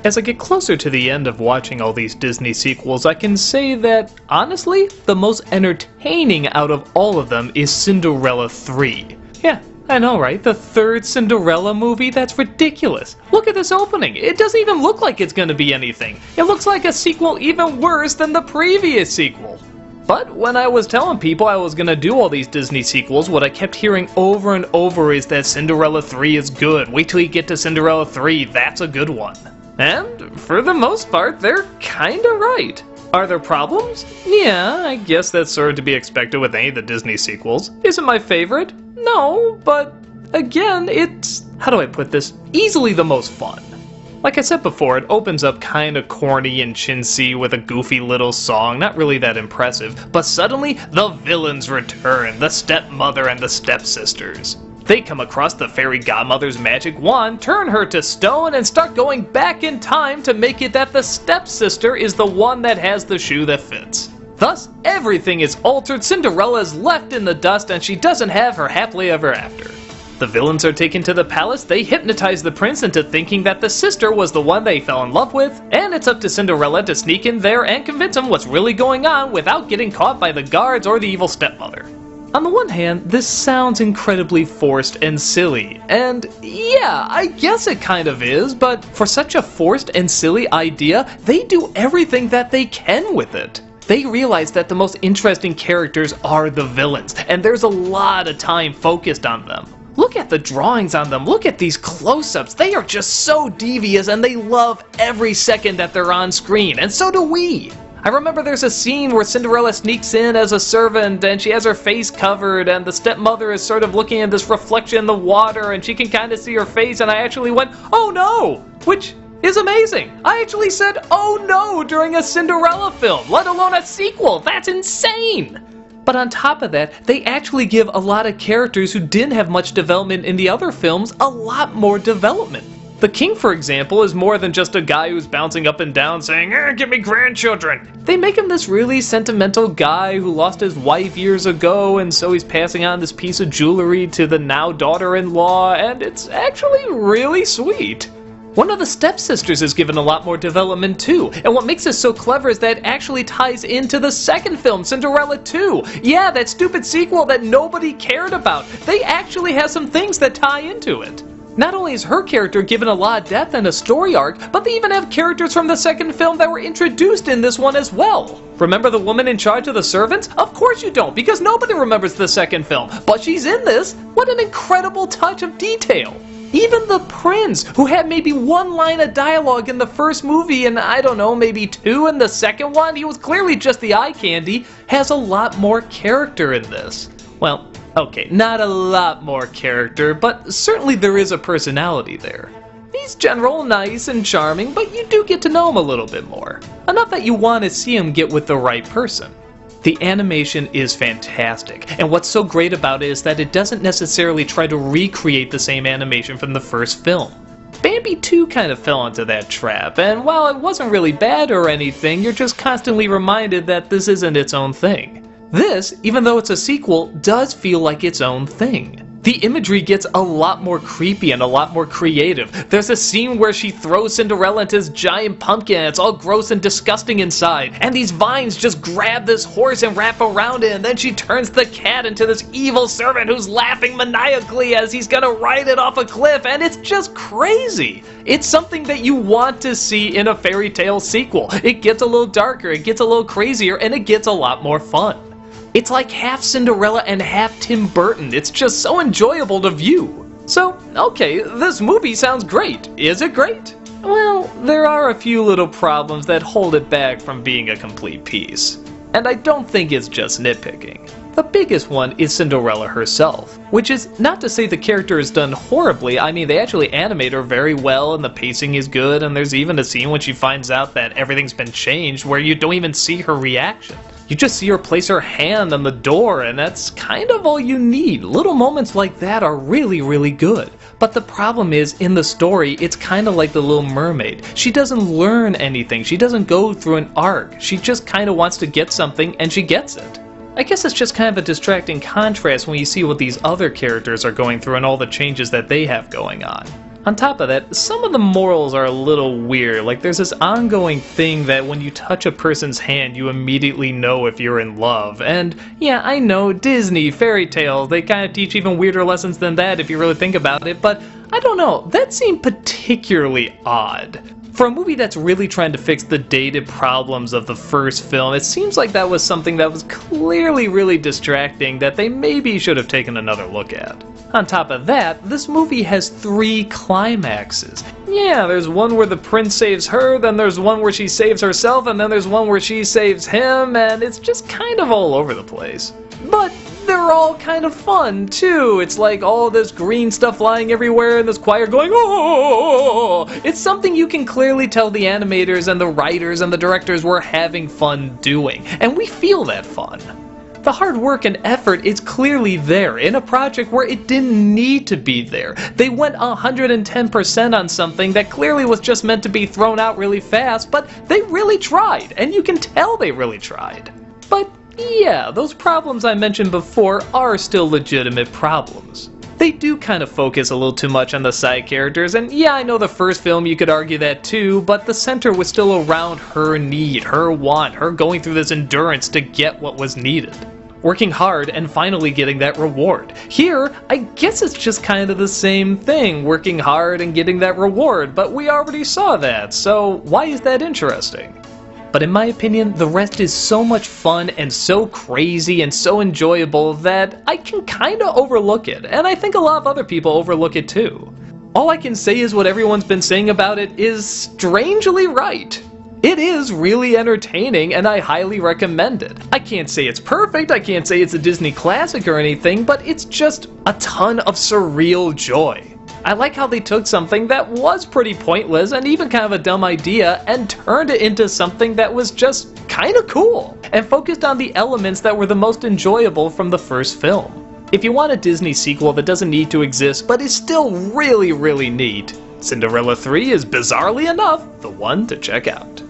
As I get closer to the end of watching all these Disney sequels, I can say that, honestly, the most entertaining out of all of them is Cinderella 3. Yeah, I know, right? The third Cinderella movie? That's ridiculous. Look at this opening. It doesn't even look like it's gonna be anything. It looks like a sequel even worse than the previous sequel. But when I was telling people I was gonna do all these Disney sequels, what I kept hearing over and over is that Cinderella 3 is good. Wait till you get to Cinderella 3, that's a good one. And for the most part, they're kinda right. Are there problems? Yeah, I guess that's sort of to be expected with any of the Disney sequels. Is it my favorite? No, but again, it's, how do I put this, easily the most fun. Like I said before, it opens up kinda corny and chintzy with a goofy little song, not really that impressive, but suddenly the villains return, the stepmother and the stepsisters. They come across the fairy godmother's magic wand, turn her to stone, and start going back in time to make it that the stepsister is the one that has the shoe that fits. Thus, everything is altered, Cinderella is left in the dust, and she doesn't have her happily ever after. The villains are taken to the palace, they hypnotize the prince into thinking that the sister was the one they fell in love with, and it's up to Cinderella to sneak in there and convince them what's really going on without getting caught by the guards or the evil stepmother. On the one hand, this sounds incredibly forced and silly, and yeah, I guess it kind of is, but for such a forced and silly idea, they do everything that they can with it. They realize that the most interesting characters are the villains, and there's a lot of time focused on them. Look at the drawings on them, look at these close-ups, they are just so devious and they love every second that they're on screen, and so do we! I remember there's a scene where Cinderella sneaks in as a servant and she has her face covered and the stepmother is sort of looking at this reflection in the water and she can kind of see her face, and I actually went, "Oh no!" Which is amazing! I actually said, "Oh no!" during a Cinderella film, let alone a sequel! That's insane! But on top of that, they actually give a lot of characters who didn't have much development in the other films a lot more development. The king, for example, is more than just a guy who's bouncing up and down saying, "Give me grandchildren." They make him this really sentimental guy who lost his wife years ago, and so he's passing on this piece of jewelry to the now daughter-in-law, and it's actually really sweet. One of the stepsisters is given a lot more development too, and what makes this so clever is that it actually ties into the second film, Cinderella 2. Yeah, that stupid sequel that nobody cared about. They actually have some things that tie into it. Not only is her character given a lot of depth and a story arc, but they even have characters from the second film that were introduced in this one as well. Remember the woman in charge of the servants? Of course you don't, because nobody remembers the second film, but she's in this. What an incredible touch of detail. Even the prince, who had maybe one line of dialogue in the first movie and I don't know, maybe two in the second one, he was clearly just the eye candy, has a lot more character in this. Well, okay, not a lot more character, but certainly there is a personality there. He's general, nice, and charming, but you do get to know him a little bit more. Enough that you want to see him get with the right person. The animation is fantastic, and what's so great about it is that it doesn't necessarily try to recreate the same animation from the first film. Bambi 2 kind of fell into that trap, and while it wasn't really bad or anything, you're just constantly reminded that this isn't its own thing. This, even though it's a sequel, does feel like its own thing. The imagery gets a lot more creepy and a lot more creative. There's a scene where she throws Cinderella into this giant pumpkin and it's all gross and disgusting inside. And these vines just grab this horse and wrap around it, and then she turns the cat into this evil servant who's laughing maniacally as he's gonna ride it off a cliff, and it's just crazy. It's something that you want to see in a fairy tale sequel. It gets a little darker, it gets a little crazier, and it gets a lot more fun. It's like half Cinderella and half Tim Burton. It's just so enjoyable to view. So, okay, this movie sounds great. Is it great? Well, there are a few little problems that hold it back from being a complete piece. And I don't think it's just nitpicking. The biggest one is Cinderella herself, which is not to say the character is done horribly. I mean, they actually animate her very well and the pacing is good, and there's even a scene when she finds out that everything's been changed where you don't even see her reaction. You just see her place her hand on the door, and that's kind of all you need. Little moments like that are really, really good. But the problem is, in the story, it's kind of like the Little Mermaid. She doesn't learn anything. She doesn't go through an arc. She just kind of wants to get something, and she gets it. I guess it's just kind of a distracting contrast when you see what these other characters are going through and all the changes that they have going on. On top of that, some of the morals are a little weird. Like, there's this ongoing thing that when you touch a person's hand, you immediately know if you're in love. And yeah, I know, Disney, fairy tales, they kind of teach even weirder lessons than that if you really think about it, but I don't know, that seemed particularly odd. For a movie that's really trying to fix the dated problems of the first film, it seems like that was something that was clearly really distracting that they maybe should have taken another look at. On top of that, this movie has 3 climaxes. Yeah, there's one where the prince saves her, then there's one where she saves herself, and then there's one where she saves him, and it's just kind of all over the place. But they're all kind of fun, too. It's like all this green stuff flying everywhere and this choir going, oh! It's something you can clearly tell the animators and the writers and the directors were having fun doing, and we feel that fun. The hard work and effort is clearly there in a project where it didn't need to be there. They went 110% on something that clearly was just meant to be thrown out really fast, but they really tried, and you can tell they really tried. But yeah, those problems I mentioned before are still legitimate problems. They do kind of focus a little too much on the side characters, and yeah, I know the first film you could argue that too, but the center was still around her need, her want, her going through this endurance to get what was needed. Working hard and finally getting that reward. Here, I guess it's just kind of the same thing, working hard and getting that reward, but we already saw that, so why is that interesting? But in my opinion, the rest is so much fun and so crazy and so enjoyable that I can kinda overlook it, and I think a lot of other people overlook it too. All I can say is what everyone's been saying about it is strangely right. It is really entertaining and I highly recommend it. I can't say it's perfect, I can't say it's a Disney classic or anything, but it's just a ton of surreal joy. I like how they took something that was pretty pointless and even kind of a dumb idea and turned it into something that was just kind of cool and focused on the elements that were the most enjoyable from the first film. If you want a Disney sequel that doesn't need to exist but is still really, really neat, Cinderella 3 is bizarrely enough the one to check out.